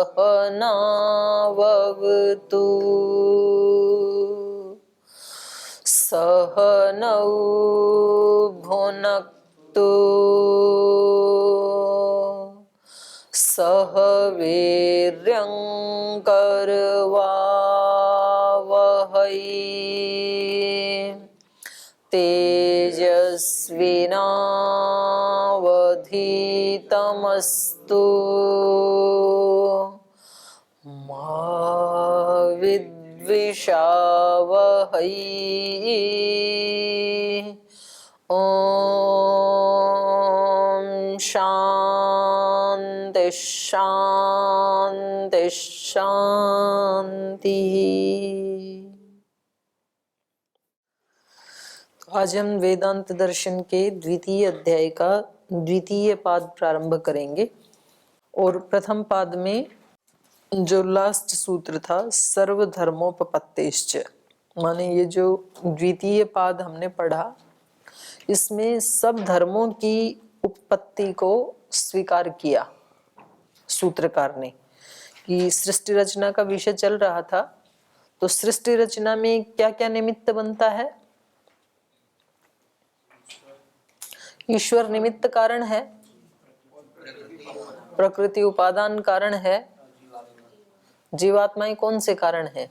सहनाववतु सहनौ भुनक्तु सह वीर्यं करवावहै तेजस्विनावधीतमस्तु मा विद्विषावहै। ओम शांति शांति शांति। आज हम वेदांत दर्शन के द्वितीय अध्याय का द्वितीय पाद प्रारंभ करेंगे और प्रथम पाद में जो लास्ट सूत्र था सर्वधर्मोपपत्तिश्च, माने ये जो द्वितीय पाद हमने पढ़ा इसमें सब धर्मों की उत्पत्ति को स्वीकार किया सूत्रकार ने। कि सृष्टि रचना का विषय चल रहा था तो सृष्टि रचना में क्या क्या निमित्त बनता है? ईश्वर निमित्त कारण है, प्रकृति उपादान कारण है, जीवात्माएं कौन से कारण है?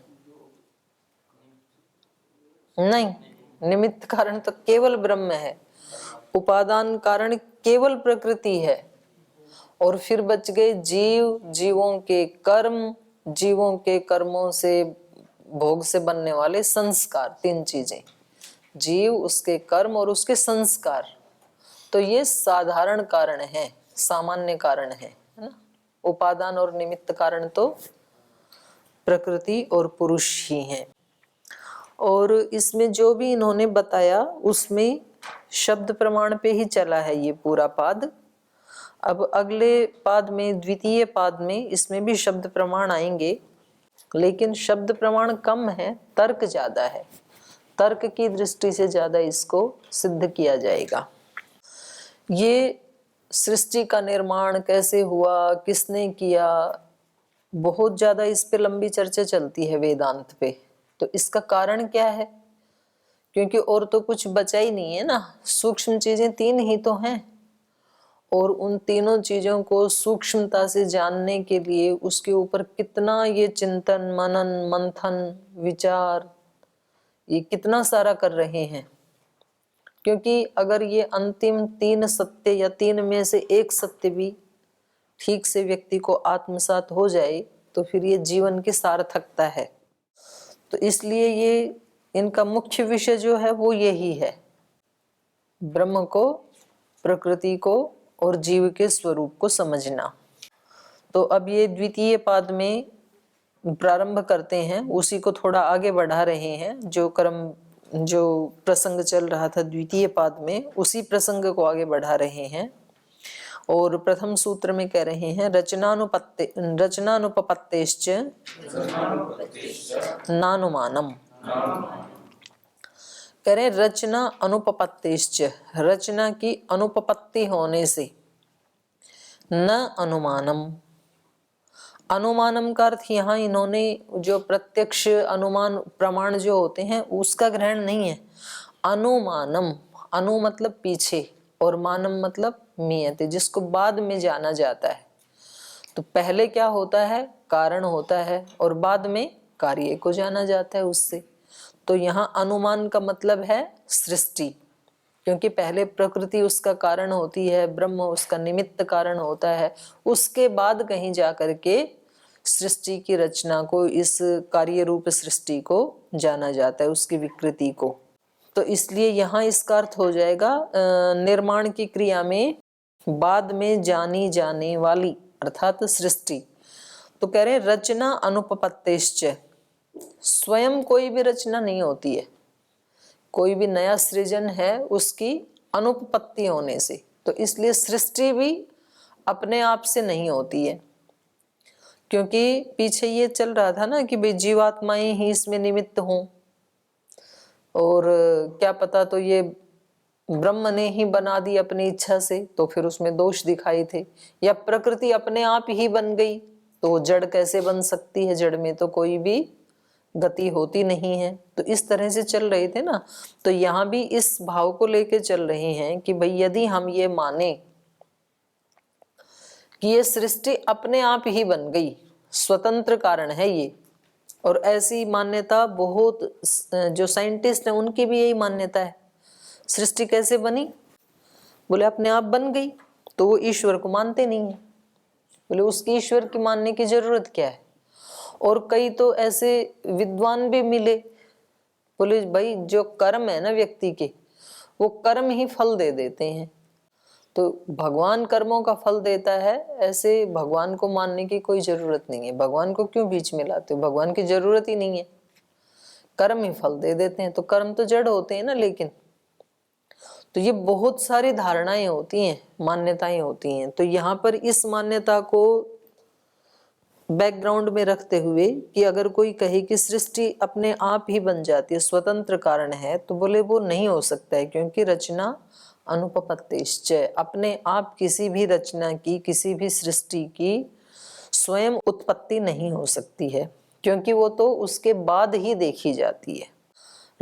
नहीं, निमित्त कारण तो केवल ब्रह्म है, उपादान कारण केवल प्रकृति है, और फिर बच गए जीव, जीवों के कर्म, जीवों के कर्मों से भोग से बनने वाले संस्कार। तीन चीजें, जीव, उसके कर्म और उसके संस्कार। तो ये साधारण कारण है, सामान्य कारण है ना। उपादान और निमित्त कारण तो प्रकृति और पुरुष ही हैं। और इसमें जो भी इन्होंने बताया उसमें शब्द प्रमाण पे ही चला है ये पूरा पाद। अब अगले पाद में, द्वितीय पाद में, इसमें भी शब्द प्रमाण आएंगे, लेकिन शब्द प्रमाण कम है, तर्क ज्यादा है। तर्क की दृष्टि से ज्यादा इसको सिद्ध किया जाएगा। ये सृष्टि का निर्माण कैसे हुआ, किसने किया, बहुत ज्यादा इस पे लंबी चर्चा चलती है वेदांत पे। तो इसका कारण क्या है? क्योंकि और तो कुछ बचा ही नहीं है ना। सूक्ष्म चीजें तीन ही तो हैं, और उन तीनों चीजों को सूक्ष्मता से जानने के लिए उसके ऊपर कितना ये चिंतन, मनन, मंथन, विचार, ये कितना सारा कर रहे हैं। क्योंकि अगर ये अंतिम तीन सत्य या तीन में से एक सत्य भी ठीक से व्यक्ति को आत्मसात हो जाए तो फिर ये जीवन की सार्थकता है। तो इसलिए ये इनका मुख्य विषय जो है वो यही है, ब्रह्म को, प्रकृति को और जीव के स्वरूप को समझना। तो अब ये द्वितीय पाद में प्रारंभ करते हैं, उसी को थोड़ा आगे बढ़ा रहे हैं। जो प्रसंग चल रहा था द्वितीय पाद में, उसी प्रसंग को आगे बढ़ा रहे हैं। और प्रथम सूत्र में कह रहे हैं रचनानुपपत्तेश्च नानुमानम। कह रहे रचना अनुपपत्तिश्च, रचना की अनुपपत्ति होने से, न अनुमानम। अनुमानम का अर्थ यहाँ इन्होंने जो प्रत्यक्ष अनुमान प्रमाण जो होते हैं उसका ग्रहण नहीं है। अनुमानम, अनु मतलब पीछे और मानम मतलब नियति, जिसको बाद में जाना जाता है। तो पहले क्या होता है? कारण होता है, और बाद में कार्य को जाना जाता है उससे। तो यहाँ अनुमान का मतलब है सृष्टि, क्योंकि पहले प्रकृति उसका कारण होती है, ब्रह्म उसका निमित्त कारण होता है, उसके बाद कहीं जा करके सृष्टि की रचना को, इस कार्य रूप सृष्टि को जाना जाता है, उसकी विकृति को। तो इसलिए यहाँ इसका अर्थ हो जाएगा निर्माण की क्रिया में बाद में जानी जाने वाली, अर्थात सृष्टि। तो कह रहे रचना अनुपपत्तिश्च, स्वयं कोई भी रचना नहीं होती है, कोई भी नया सृजन है उसकी अनुपपत्ति होने से। तो इसलिए सृष्टि भी अपने आप से नहीं होती है, क्योंकि पीछे ये चल रहा था ना कि भाई जीवात्माएं ही इसमें निमित्त हों, और क्या पता तो ये ब्रह्म ने ही बना दी अपनी इच्छा से, तो फिर उसमें दोष दिखाए थे, या प्रकृति अपने आप ही बन गई तो जड़ कैसे बन सकती है, जड़ में तो कोई भी गति होती नहीं है। तो इस तरह से चल रहे थे ना, तो यहाँ भी इस भाव को लेके चल रहे हैं कि भाई यदि हम ये माने कि ये सृष्टि अपने आप ही बन गई, स्वतंत्र कारण है ये, और ऐसी मान्यता बहुत जो साइंटिस्ट हैं उनकी भी यही मान्यता है। सृष्टि कैसे बनी, बोले अपने आप बन गई, तो वो ईश्वर को मानते नहीं है। बोले उसकी ईश्वर की मानने की जरूरत क्या है। और कई तो ऐसे विद्वान भी मिले, बोले भाई जो कर्म है ना व्यक्ति के, वो कर्म ही फल दे देते हैं, तो भगवान कर्मों का फल देता है, ऐसे भगवान को मानने की कोई जरूरत नहीं है। भगवान को क्यों बीच में लाते हो, भगवान की जरूरत ही नहीं है, कर्म ही फल दे देते हैं। तो कर्म तो जड़ होते हैं ना। लेकिन तो ये बहुत सारी धारणाएं होती हैं, मान्यताएं होती हैं। तो यहाँ पर इस मान्यता को बैकग्राउंड में रखते हुए कि अगर कोई कहे कि सृष्टि अपने आप ही बन जाती है, स्वतंत्र कारण है, तो बोले वो नहीं हो सकता है, क्योंकि रचना अनुपपत्तिश्च, अपने आप किसी भी रचना की, किसी भी सृष्टि की स्वयं उत्पत्ति नहीं हो सकती है, क्योंकि वो तो उसके बाद ही देखी जाती है।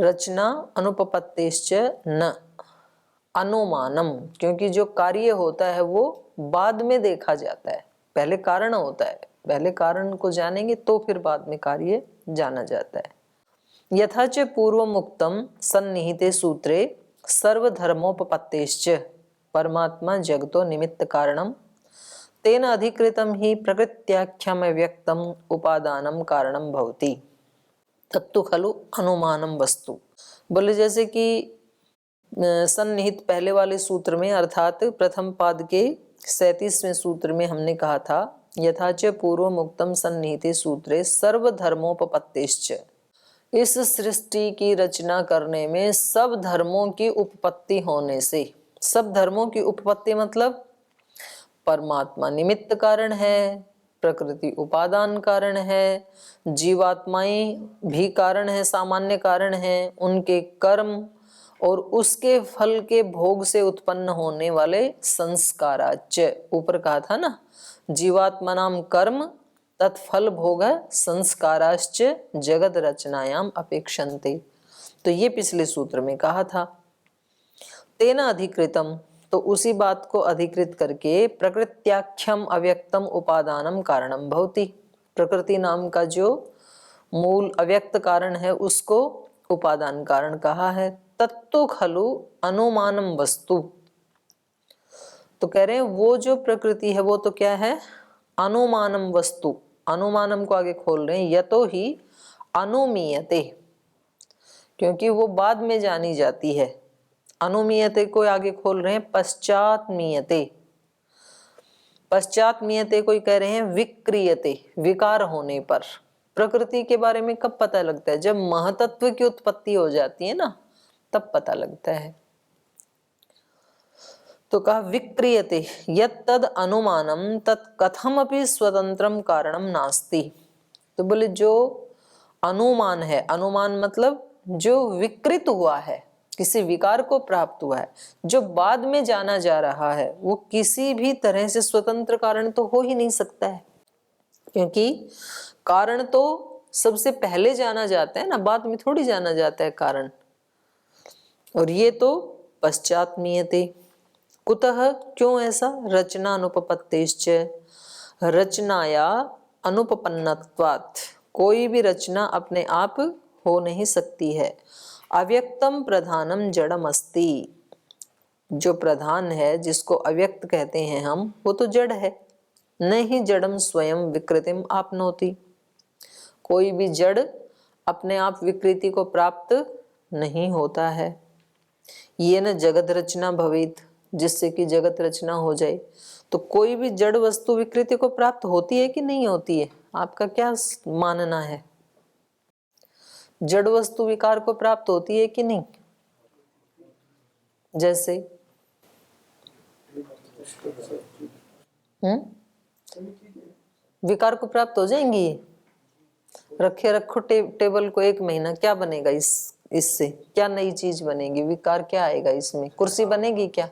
रचना अनुपपत्तिश्च न अनुमानम, क्योंकि जो कार्य होता है वो बाद में देखा जाता है, पहले कारण होता है, पहले कारण को जानेंगे तो फिर बाद में कार्य जाना जाता है। यथा च पूर्वमुक्तम सन्निहिते सूत्रे सर्वधर्मोपपत्तिश्च परमात्मा जगतो निमित्त कारणम तेन अधिकृतम ही प्रकृत्याख्यम व्यक्तम उपादानम कारणम भवति तत्तु खलु अनुमानम वस्तु। बोले जैसे कि सन्निहित पहले वाले सूत्र में, अर्थात प्रथम पाद के 37वें सूत्र में हमने कहा था, यथाच पूर्वमुक्तम सन्निहिते सूत्रे सर्वधर्मोपपत्तिश्च, इस सृष्टि की रचना करने में सब धर्मों की उपपत्ति होने से, सब धर्मों की उपपत्ति मतलब परमात्मा निमित्त कारण है, प्रकृति उपादान कारण है, जीवात्माएं भी कारण है, सामान्य कारण है, उनके कर्म और उसके फल के भोग से उत्पन्न होने वाले संस्काराच, ऊपर कहा था ना, जीवात्मा नाम कर्म तत्फल भोग संस्काराश्च जगत रचनायाम अपेक्षन्ते, तो ये पिछले सूत्र में कहा था। तेना अधिकृतम, तो उसी बात को अधिकृत करके प्रकृत्याख्यम अव्यक्तम उपादानम कारणम भवति, प्रकृति नाम का जो मूल अव्यक्त कारण है उसको उपादान कारण कहा है। तत्तो खलु अनुमानम वस्तु, तो कह रहे हैं वो जो प्रकृति है वो तो क्या है, अनुमानम वस्तु। अनुमानम को आगे खोल रहे हैं, यतो ही अनुमीयते, क्योंकि वो बाद में जानी जाती है। अनुमीयते को आगे खोल रहे हैं पश्चात्मीयते, पश्चात्मीयते को कह रहे हैं विक्रियते, विकार होने पर। प्रकृति के बारे में कब पता लगता है, जब महतत्व की उत्पत्ति हो जाती है ना, तब पता लगता है। तो कहा विक्रियते यत् तद अनुमानम तत् कथमपि स्वतंत्रम कारणम नास्ति, तो बोले जो अनुमान है, अनुमान मतलब जो विकृत हुआ है, किसी विकार को प्राप्त हुआ है, जो बाद में जाना जा रहा है, वो किसी भी तरह से स्वतंत्र कारण तो हो ही नहीं सकता है, क्योंकि कारण तो सबसे पहले जाना जाता है ना, बाद में थोड़ी जाना जाता है कारण। और ये तो पश्चात्मीयते, कुतः क्यों ऐसा, रचना अनुपपत्तिश्च, रचनाया अनुपपन्नत्वात्, कोई भी रचना अपने आप हो नहीं सकती है। अव्यक्तम प्रधानम जड़म अस्ति, जो प्रधान है जिसको अव्यक्त कहते हैं हम, वो तो जड़ है। न ही जड़म स्वयं विकृतिम आपनोति, कोई भी जड़ अपने आप विकृति को प्राप्त नहीं होता है। ये न जगत रचना भवेत, जिससे कि जगत रचना हो जाए। तो कोई भी जड़ वस्तु विकृति को प्राप्त होती है कि नहीं होती है, आपका क्या मानना है? जड़ वस्तु विकार को प्राप्त होती है कि नहीं? जैसे विकार को प्राप्त हो जाएंगी। रखे रखो टेबल को 1 महीना, क्या बनेगा इससे क्या नई चीज बनेगी? विकार क्या आएगा इसमें? कुर्सी बनेगी क्या?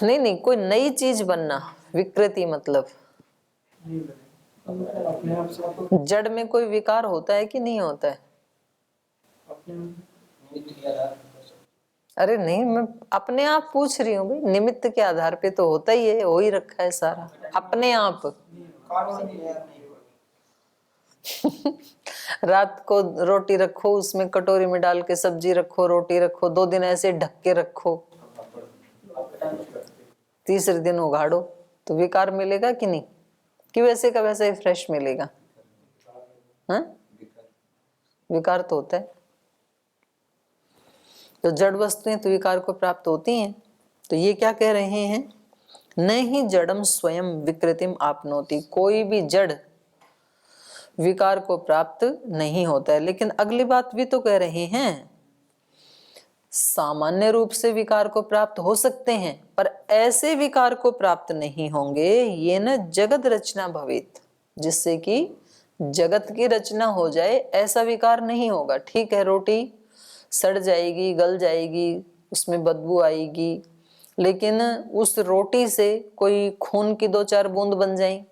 नहीं नहीं, कोई नई चीज बनना, विकृति मतलब अपने आप से तो जड़ में कोई विकार होता है कि नहीं होता है? अरे नहीं, मैं अपने आप पूछ रही हूँ भाई, निमित्त के आधार पे तो होता ही है, हो ही रखा है सारा अपने आप। रात को रोटी रखो, उसमें कटोरी में डाल के सब्जी रखो, रोटी रखो, 2 दिन ऐसे ढक के रखो, तीसरे दिन उगाड़ो, तो विकार मिलेगा कि नहीं? कि वैसे का वैसे ही फ्रेश मिलेगा? हाँ, विकार तो होता है। तो जड़ वस्तुएं तो विकार को प्राप्त होती हैं। तो ये क्या कह रहे हैं? न ही जड़म स्वयं विकृतिम आपनोति, कोई भी जड़ विकार को प्राप्त नहीं होता है। लेकिन अगली बात भी तो कह रहे हैं, सामान्य रूप से विकार को प्राप्त हो सकते हैं, पर ऐसे विकार को प्राप्त नहीं होंगे, ये न जगत रचना भवेत, जिससे कि जगत की रचना हो जाए, ऐसा विकार नहीं होगा। ठीक है, रोटी सड़ जाएगी, गल जाएगी, उसमें बदबू आएगी, लेकिन उस रोटी से कोई खून की 2-4 बूंद बन जाए,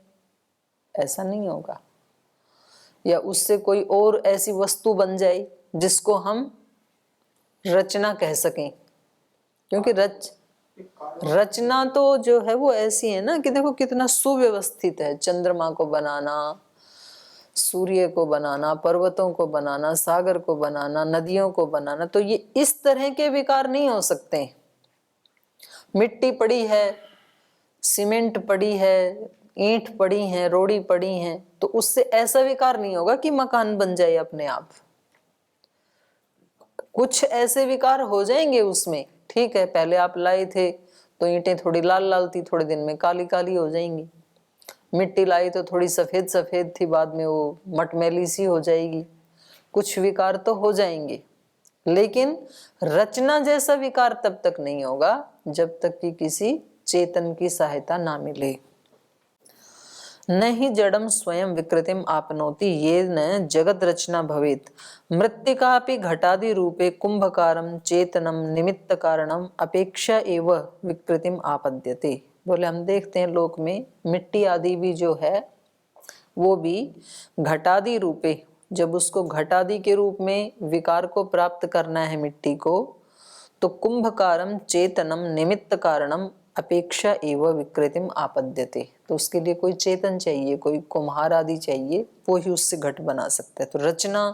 ऐसा नहीं होगा। या उससे कोई और ऐसी वस्तु बन जाए जिसको हम रचना कह सकें, क्योंकि रचना तो जो है वो ऐसी है ना कि देखो कितना सुव्यवस्थित है। चंद्रमा को बनाना, सूर्य को बनाना, पर्वतों को बनाना, सागर को बनाना, नदियों को बनाना, तो ये इस तरह के विकार नहीं हो सकते। मिट्टी पड़ी है, सीमेंट पड़ी है, ईंट पड़ी है, रोड़ी पड़ी है, तो उससे ऐसा विकार नहीं होगा कि मकान बन जाए अपने आप। कुछ ऐसे विकार हो जाएंगे उसमें, ठीक है, पहले आप लाए थे तो ईंटें थोड़ी लाल लाल थी, थोड़े दिन में काली काली हो जाएंगी। मिट्टी लाई तो थोड़ी सफेद सफेद थी, बाद में वो मटमैली सी हो जाएगी। कुछ विकार तो हो जाएंगे, लेकिन रचना जैसा विकार तब तक नहीं होगा जब तक कि किसी चेतन की सहायता ना मिले। न ही जड़म स्वयं विकृतिम आपनोति ये न जगत रचना भवेत मृत्तिकापि घटादि रूपे कुंभकारम चेतनम निमित्त कारणम अपेक्षा एव विकृतिम आपद्यते। बोले हम देखते हैं लोक में मिट्टी आदि भी जो है वो भी घटादि रूपे, जब उसको घटादि के रूप में विकार को प्राप्त करना है मिट्टी को, तो कुंभकारम चेतनम निमित्त कारणम अपेक्षा एवं विकृतिम आपद्यते, तो उसके लिए कोई चेतन चाहिए, कोई कुम्हार आदि चाहिए, वो ही उससे घट बना सकता है। तो रचना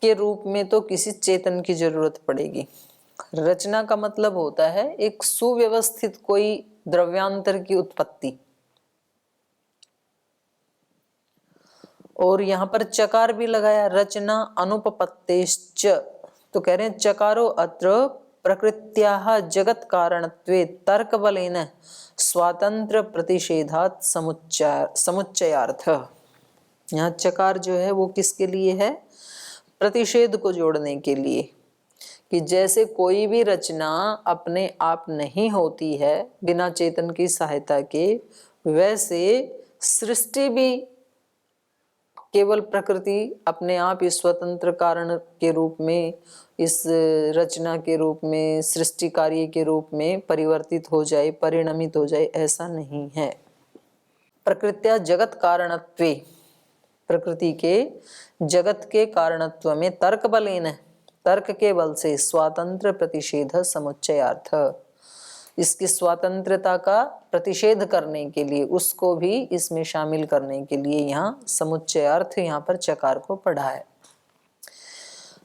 के रूप में तो किसी चेतन की जरूरत पड़ेगी। रचना का मतलब होता है एक सुव्यवस्थित कोई द्रव्यांतर की उत्पत्ति। और यहाँ पर चकार भी लगाया, रचना अनुपपत्तेश्च, तो कह रहे हैं चकारो अत्र प्रकृत्याः जगत कारणत्वे तर्क बलेन स्वातंत्र प्रतिषेधात् समुच्चयार्थ। यहाँ चकार जो है वो किसके लिए है? प्रतिषेध को जोड़ने के लिए, कि जैसे कोई भी रचना अपने आप नहीं होती है बिना चेतन की सहायता के, वैसे सृष्टि भी केवल प्रकृति अपने आप इस स्वतंत्र कारण के रूप में, इस रचना के रूप में, सृष्टि कार्य के रूप में परिवर्तित हो जाए, परिणमित हो जाए, ऐसा नहीं है। प्रकृत्या जगत कारणत्वे, प्रकृति के जगत के कारणत्व में तर्क बलेन, तर्क के बल से स्वातंत्र प्रतिषेध समुच्चयार्थ, इसकी स्वतंत्रता का प्रतिषेध करने के लिए, उसको भी इसमें शामिल करने के लिए यहाँ समुच्चयार्थ यहाँ पर चकार को पढ़ा है।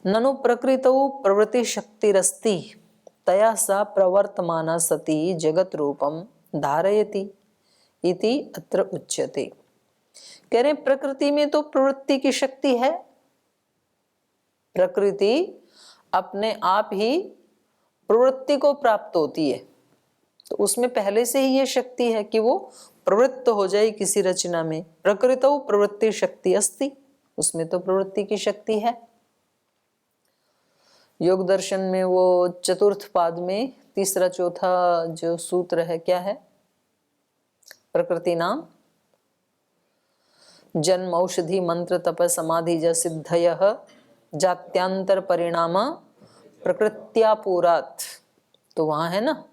ननु प्रकृतौ प्रवृत्ति शक्तिरस्ति तया सा प्रवर्तमाना सती जगत रूपम धारयति इति अत्र उच्यते। कह रहे प्रकृति में तो प्रवृत्ति की शक्ति है, प्रकृति अपने आप ही प्रवृत्ति को प्राप्त होती है, तो उसमें पहले से ही ये शक्ति है कि वो प्रवृत्त हो जाए किसी रचना में। प्रकृतौ प्रवृत्ति शक्ति अस्ति, उसमें तो प्रवृत्ति की शक्ति है। योग दर्शन में वो चतुर्थ पाद में तीसरा चौथा जो सूत्र है, क्या है? प्रकृति नाम जन्म औषधि मंत्र तप समाधि ज सिद्धयः जात्यांतर परिणाम प्रकृत्या पुरात्, तो वहां है ना,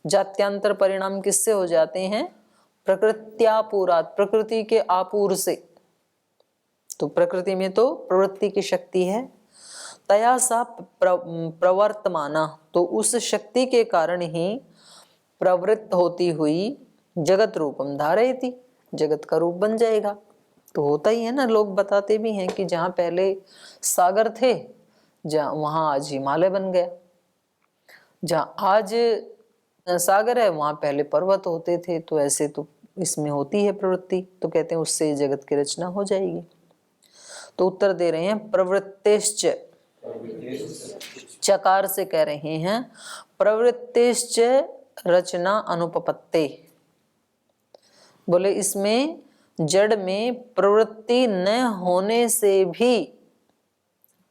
जात्यांतर परिणाम किससे हो जाते हैं? प्रकृत्यापूरात, प्रकृति के आपूर से। तो प्रकृति में तो प्रवृत्ति की शक्ति है, तया सा प्रवर्तमाना, तो उस शक्ति के कारण ही प्रवृत्त होती हुई जगत रूपम धारयति, जगत का रूप बन जाएगा। तो होता ही है ना, लोग बताते भी हैं कि जहाँ पहले सागर थे जहाँ वहां आज हिमालय बन गया, जहाँ आज सागर है वहां पहले पर्वत होते थे। तो ऐसे तो इसमें होती है प्रवृत्ति, तो कहते हैं उससे जगत की रचना हो जाएगी। तो उत्तर दे रहे हैं प्रवृत्तिश्च, चकार से कह रहे हैं प्रवृत्तिश्च रचना अनुपपत्ते। बोले इसमें जड़ में प्रवृत्ति न होने से भी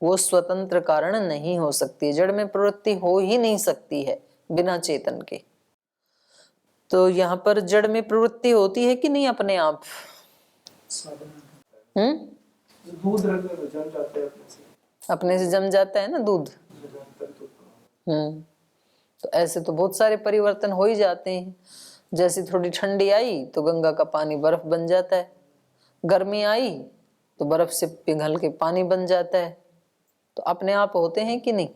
वो स्वतंत्र कारण नहीं हो सकती। जड़ में प्रवृत्ति हो ही नहीं सकती है बिना चेतन के। तो यहाँ पर जड़ में प्रवृत्ति होती है कि नहीं अपने आप? दूध जम जाता है अपने से जम जाता है ना दूध। तो ऐसे तो बहुत सारे परिवर्तन हो ही जाते हैं। जैसे थोड़ी ठंडी आई तो गंगा का पानी बर्फ बन जाता है, गर्मी आई तो बर्फ से पिघल के पानी बन जाता है। तो अपने आप होते हैं कि नहीं?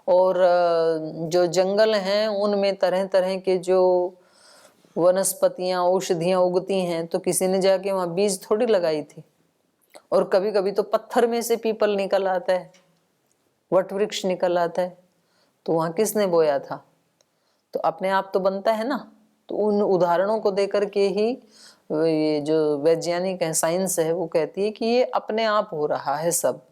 और जो जंगल हैं उनमें तरह तरह के जो वनस्पतियां औषधियां उगती हैं, तो किसी ने जाके वहां बीज थोड़ी लगाई थी। और कभी कभी तो पत्थर में से पीपल निकल आता है, वट वृक्ष निकल आता है, तो वहां किसने बोया था? तो अपने आप तो बनता है ना। तो उन उदाहरणों को देकर के ही ये जो वैज्ञानिक है, साइंस है, वो कहती है कि ये अपने आप हो रहा है सब।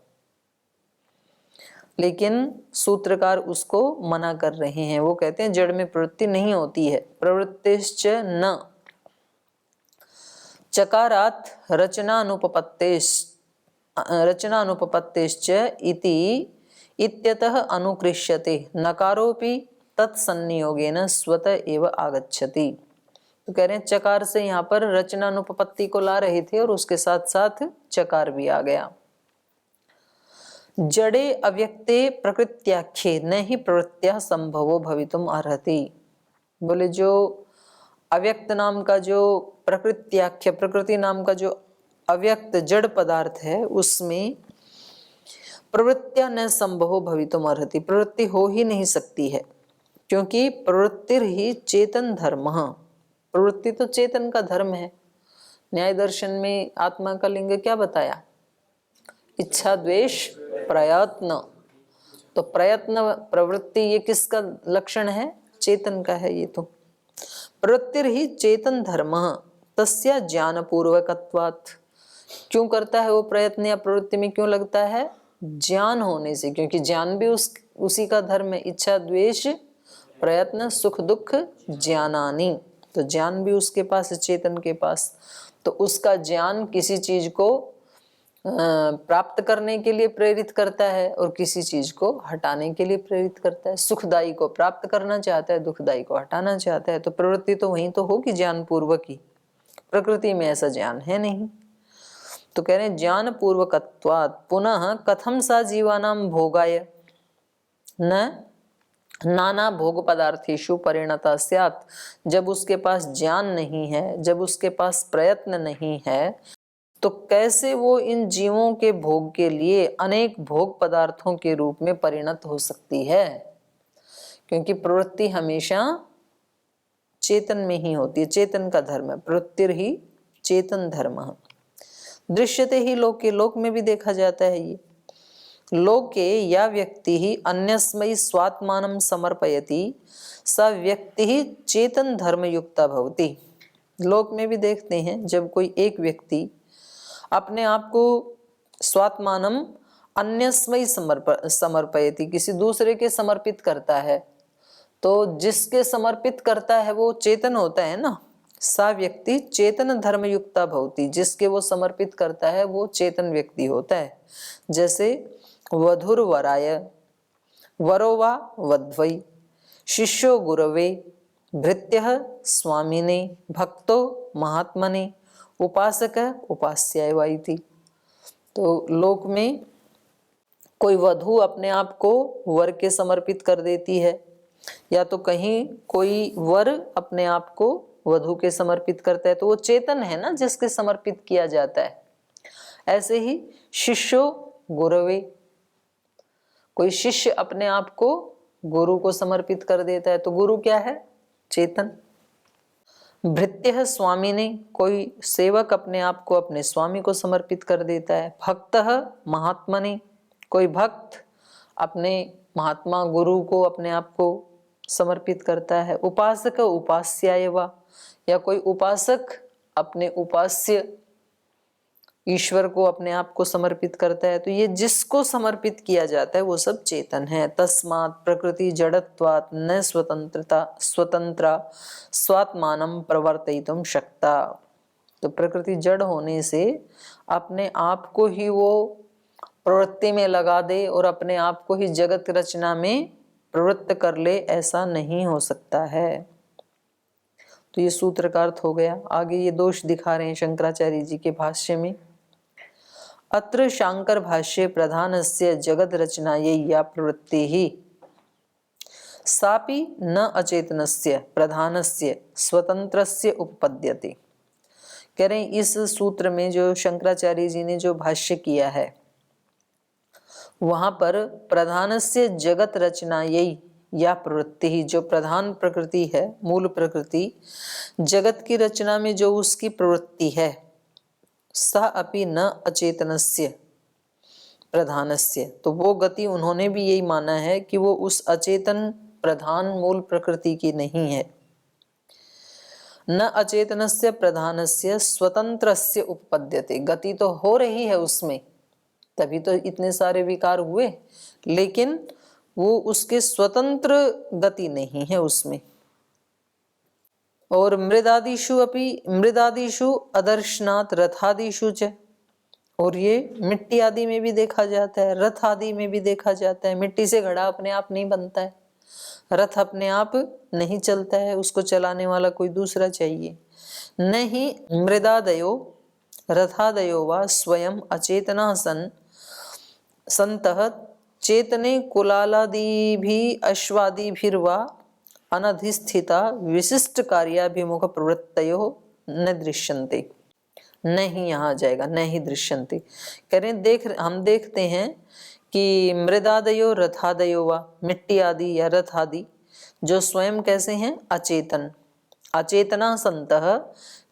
लेकिन सूत्रकार उसको मना कर रहे हैं। वो कहते हैं जड़ में प्रवृत्ति नहीं होती है। प्रवृत्तिश्च न चकारात रचनानुपपत्तिश्च इति इत्यतः अनुकृष्यते, नकारोपि तत्संनियोगेन स्वतः एव आगच्छति। तो कह रहे हैं चकार से यहाँ पर रचनानुपपत्ति को ला रहे थे और उसके साथ साथ चकार भी आ गया। जड़े अव्यक्ते प्रकृत्याख्ये न ही प्रवृत्त्या संभवो भवितुम अर्हति। बोले जो अव्यक्त नाम का जो प्रकृत्याख्य, प्रकृति नाम का जो अव्यक्त जड़ पदार्थ है, उसमें प्रवृत्तियां न संभवो भवितुम अर्हति, प्रवृत्ति हो ही नहीं सकती है। क्योंकि प्रवृत्ति ही चेतन धर्म, प्रवृत्ति तो चेतन का धर्म है। न्याय दर्शन में आत्मा का लिंग क्या बताया? इच्छा द्वेष प्रयत्न। तो प्रयत्न प्रवृत्ति ये किसका लक्षण है? चेतन का है। ये तो प्रवृत्ति ही चेतन धर्म तस्या ज्ञान पूर्वकत्वात्। क्यों करता है वो प्रयत्न या प्रवृत्ति में क्यों लगता है? ज्ञान होने से। क्योंकि ज्ञान भी उसी का धर्म है। इच्छा द्वेष प्रयत्न सुख दुख ज्ञानानि, तो ज्ञान भी उसके पास है, चेतन के पास। तो उसका ज्ञान किसी चीज को प्राप्त करने के लिए प्रेरित करता है और किसी चीज को हटाने के लिए प्रेरित करता है। सुखदायी को प्राप्त करना चाहता है, दुखदायी को हटाना चाहता है। तो प्रवृत्ति तो वहीं तो होगी ज्ञान पूर्वक ही। प्रकृति में ऐसा ज्ञान है नहीं। तो कह रहे हैं ज्ञान पूर्वकत्वात् पुनः कथम सा जीवानां भोगाय न नाना भोग पदार्थेषु परिणता स्यात्। जब उसके पास ज्ञान नहीं है, जब उसके पास प्रयत्न नहीं है, तो कैसे वो इन जीवों के भोग के लिए अनेक भोग पदार्थों के रूप में परिणत हो सकती है? क्योंकि प्रवृत्ति हमेशा चेतन में ही होती है, चेतन का धर्म है। प्रवृत्ति ही चेतन धर्म है। दृश्यते ही लोके, लोक में भी देखा जाता है ये। लोके या व्यक्ति ही अन्यस्मै स्वात्मानं समर्पयति स व्यक्ति ही चेतन धर्म युक्ता भवति। लोक में भी देखते हैं जब कोई एक व्यक्ति अपने आप को स्वात्मानम अन्यस्मै समर्पयति, किसी दूसरे के समर्पित करता है, तो जिसके समर्पित करता है वो चेतन होता है ना। सा व्यक्ति चेतन धर्म युक्ता भवति, जिसके वो समर्पित करता है वो चेतन व्यक्ति होता है। जैसे वधुर वराय, वरो वा वध्वै, शिष्यो गुरवे, भृत्यः स्वामिने, भक्तो महात्मने, उपासक उपास्याय वाइति। तो लोक में कोई वधू अपने आप को वर के समर्पित कर देती है, या तो कहीं कोई वर अपने आप को वधू के समर्पित करता है तो वो चेतन है ना जिसके समर्पित किया जाता है। ऐसे ही शिष्यो गुरवे, कोई शिष्य अपने आप को गुरु को समर्पित कर देता है तो गुरु क्या है? चेतन। भृत्य स्वामी ने, कोई सेवक अपने आप को अपने स्वामी को समर्पित कर देता है। भक्त महात्मा ने, कोई भक्त अपने महात्मा गुरु को अपने आप को समर्पित करता है। उपासक उपास्याय वा, या कोई उपासक अपने उपास्य ईश्वर को अपने आप को समर्पित करता है। तो ये जिसको समर्पित किया जाता है वो सब चेतन है। तस्मात् प्रकृति जड़त्वात् न स्वतंत्रा स्वात्मानं प्रवर्तयितुं शक्ता। तो प्रकृति जड़ होने से अपने आप को ही वो प्रवृत्ति में लगा दे और अपने आप को ही जगत रचना में प्रवृत्त कर ले, ऐसा नहीं हो सकता है। तो ये सूत्र का अर्थ हो गया। आगे ये दोष दिखा रहे हैं शंकराचार्य जी के भाष्य में। अत्र शांकर भाष्ये प्रधानस्य जगद रचनायै या प्रवृत्ति ही सापि न अचेतनस्य प्रधानस्य स्वतंत्रस्य उपपद्यते। कह रहे हैं इस सूत्र में जो शंकराचार्य जी ने जो भाष्य किया है वहां पर प्रधानस्य जगत रचनायै या प्रवृत्ति ही, जो प्रधान प्रकृति है, मूल प्रकृति, जगत की रचना में जो उसकी प्रवृत्ति है, सह अपि न अचेतनस्य प्रधानस्य, तो वो गति उन्होंने भी यही माना है कि वो उस अचेतन प्रधान मूल प्रकृति की नहीं है। न अचेतनस्य प्रधानस्य स्वतंत्रस्य उपपद्यते, गति तो हो रही है उसमें, तभी तो इतने सारे विकार हुए, लेकिन वो उसके स्वतंत्र गति नहीं है उसमें। और मृदादिषु अपि, मृदादिषु अदर्शनात् रथादिषु च, और ये मिट्टी आदि में भी देखा जाता है, रथ आदि में भी देखा जाता है। मिट्टी से घड़ा अपने आप नहीं बनता है, रथ अपने आप नहीं चलता है, उसको चलाने वाला कोई दूसरा चाहिए। नहीं मृदादयो रथादयो वा स्वयं अचेतना संतः चेतने कुलालादिभि अश्वादिभिर्वा अनधिष्ठिता विशिष्ट कार्याभिमुख प्रवृत्तयो न दृश्यन्ते। नहीं यहाँ आ जाएगा, नहीं दृश्यन्ते। कह रहे हम देखते हैं कि मृदादयो रथादयो वा, मिट्टी आदि या रथ आदि जो स्वयं कैसे हैं? अचेतन। अचेतना संतः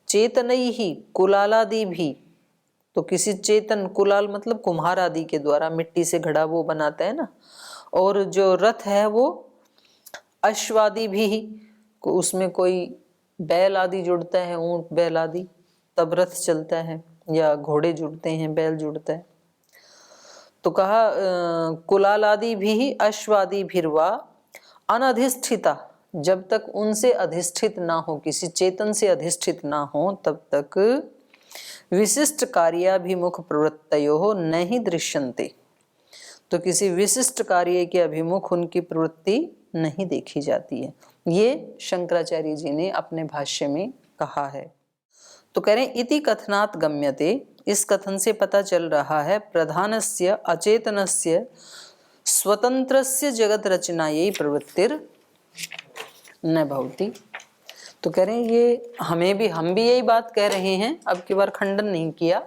चेतनैहि कुलालादि भी, तो किसी चेतन, कुलाल मतलब कुम्हार आदि के द्वारा मिट्टी से घड़ा वो बनाता है ना, और जो रथ है वो अश्वादि भी, उसमें कोई बैल आदि जुड़ता है, ऊंट बैल आदि, तब रथ चलता है, या घोड़े जुड़ते हैं, बैल जुड़ता है। तो कहा कुलाल आदि भी अश्वादि भिर्वा अनधिष्ठिता, जब तक उनसे अधिष्ठित ना हो, किसी चेतन से अधिष्ठित ना हो, तब तक विशिष्ट कार्याभिमुख प्रवृत्तयो नहीं दृश्यन्ते, तो किसी विशिष्ट कार्य के अभिमुख उनकी प्रवृत्ति नहीं देखी जाती है। ये शंकराचार्य जी ने अपने भाष्य में कहा है। तो कह रहे हैं इति कथनात् गम्यते, इस कथन से पता चल रहा है प्रधानस्य अचेतनस्य स्वतंत्रस्य जगत रचनायै प्रवृत्तिर न भवति। तो कह रहे हैं ये हम भी यही बात कह रहे हैं, अब की बार खंडन नहीं किया,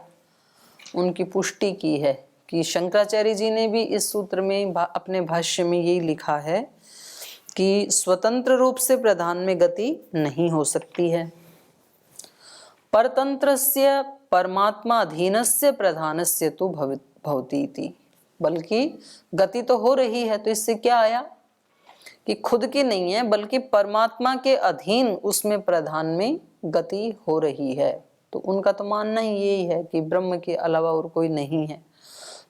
उनकी पुष्टि की है कि शंकराचार्य जी ने भी इस सूत्र में अपने भाष्य में यही लिखा है कि स्वतंत्र रूप से प्रधान में गति नहीं हो सकती है। परतंत्रस्य परमात्मा अधीनस्य प्रधानस्य तो भवति इति, बल्कि गति तो हो रही है, तो इससे क्या आया कि खुद की नहीं है बल्कि परमात्मा के अधीन उसमें प्रधान में गति हो रही है। तो उनका तो मानना ही यही है कि ब्रह्म के अलावा और कोई नहीं है।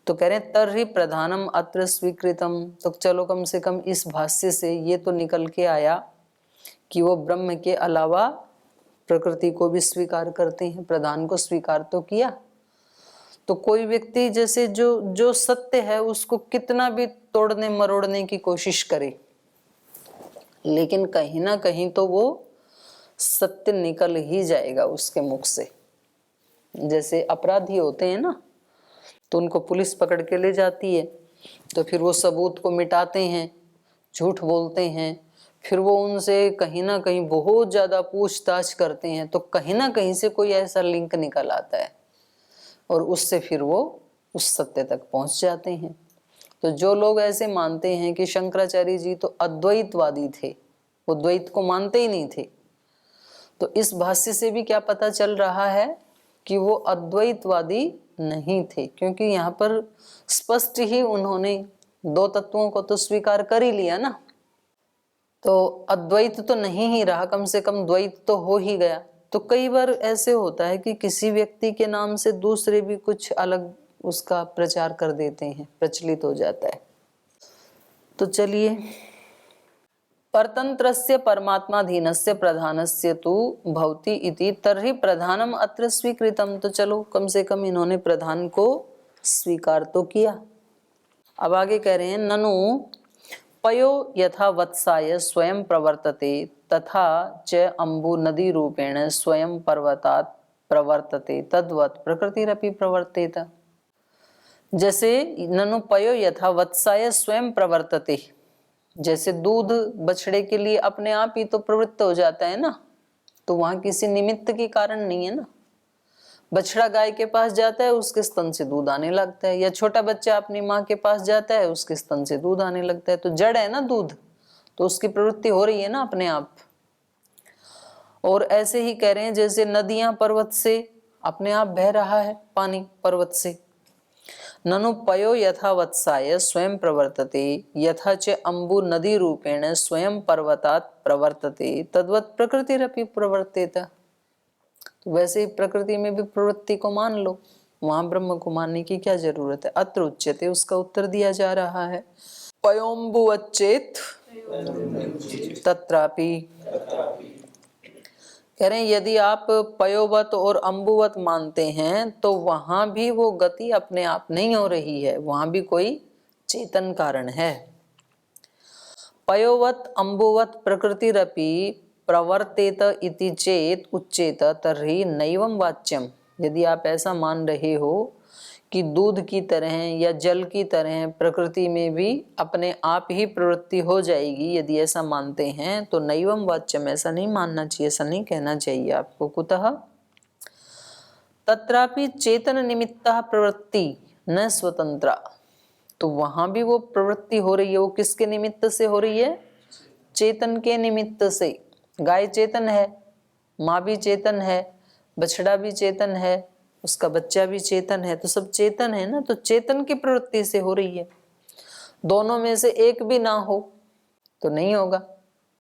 तो कह रहे हैं तर्हि प्रधानम अत्र स्वीकृतम, तो चलो कम से कम इस भाष्य से ये तो निकल के आया कि वो ब्रह्म के अलावा प्रकृति को भी स्वीकार करते हैं, प्रधान को स्वीकार तो किया। तो कोई व्यक्ति जैसे जो सत्य है उसको कितना भी तोड़ने मरोड़ने की कोशिश करे, लेकिन कहीं ना कहीं तो वो सत्य निकल ही जाएगा उसके मुख से। जैसे अपराधी होते हैं ना, तो उनको पुलिस पकड़ के ले जाती है, तो फिर वो सबूत को मिटाते हैं, झूठ बोलते हैं, फिर वो उनसे कहीं ना कहीं बहुत ज्यादा पूछताछ करते हैं, तो कहीं ना कहीं से कोई ऐसा लिंक निकल आता है और उससे फिर वो उस सत्य तक पहुंच जाते हैं। तो जो लोग ऐसे मानते हैं कि शंकराचार्य जी तो अद्वैतवादी थे, वो द्वैत को मानते ही नहीं थे, तो इस भाष्य से भी क्या पता चल रहा है कि वो अद्वैतवादी नहीं थे, क्योंकि यहाँ पर स्पष्ट ही उन्होंने दो तत्वों को तो स्वीकार कर ही लिया ना। तो अद्वैत तो नहीं ही रहा, कम से कम द्वैत तो हो ही गया। तो कई बार ऐसे होता है कि किसी व्यक्ति के नाम से दूसरे भी कुछ अलग उसका प्रचार कर देते हैं, प्रचलित हो जाता है। तो चलिए, परतंत्रस्य परमात्माधीनस्य प्रधानस्य तु भवति इति तर्हि प्रधानम अत्र स्वीकृतम। तो चलो, कम से कम इन्होंने प्रधान को स्वीकार तो किया। अब आगे कह रहे हैं, ननु पयो यथा वत्साय स्वयं प्रवर्तते तथा च अम्बु नदी रूपेण स्वयं पर्वतात् प्रवर्तते तद्वत् प्रकृतिरपि प्रवर्तेत। जैसे ननु पयो यथा वत्साय स्वयं प्रवर्तते, जैसे दूध बछड़े के लिए अपने आप ही तो प्रवृत्त हो जाता है ना, तो वहां किसी निमित्त के कारण नहीं है ना। बछड़ा गाय के पास जाता है, उसके स्तन से दूध आने लगता है, या छोटा बच्चा अपनी माँ के पास जाता है, उसके स्तन से दूध आने लगता है। तो जड़ है ना दूध, तो उसकी प्रवृत्ति हो रही है ना अपने आप। और ऐसे ही कह रहे हैं, जैसे नदियां पर्वत से अपने आप बह रहा है पानी पर्वत से। ननु पयो यथा वत्साय स्वयं प्रवर्तते यथा च अम्बु नदी रूपेण स्वयं पर्वतात् प्रवर्तते तद्वत् प्रकृतिरपि प्रवर्तेत। तो वैसे ही प्रकृति में भी प्रवृत्ति को मान लो, वहां ब्रह्म को मानने की क्या जरूरत है। अत्र उच्यते, उसका उत्तर दिया जा रहा है, पयोम्बुवच्चेत तत्रापि। कह रहे हैं, यदि आप पयोवत और अम्बुवत मानते हैं तो वहां भी वो गति अपने आप नहीं हो रही है, वहां भी कोई चेतन कारण है। पयोवत अम्बुवत प्रकृतिरपि प्रवर्तेत इति चेत उच्चेत तर्हि नैवं वाच्यम। यदि आप ऐसा मान रहे हो कि दूध की तरह या जल की तरह प्रकृति में भी अपने आप ही प्रवृत्ति हो जाएगी, यदि ऐसा मानते हैं तो नैवं वाच्यम, ऐसा नहीं मानना चाहिए, ऐसा नहीं कहना चाहिए आपको। कुतः तत्रापि चेतन निमित्तः प्रवृत्ति न स्वतंत्रा। तो वहां भी वो प्रवृत्ति हो रही है, वो किसके निमित्त से हो रही है? चेतन के निमित्त से। गाय चेतन है, माँ भी चेतन है, बछड़ा भी चेतन है, उसका बच्चा भी चेतन है, तो सब चेतन है ना। तो चेतन की प्रवृत्ति से हो रही है, दोनों में से एक भी ना हो तो नहीं होगा।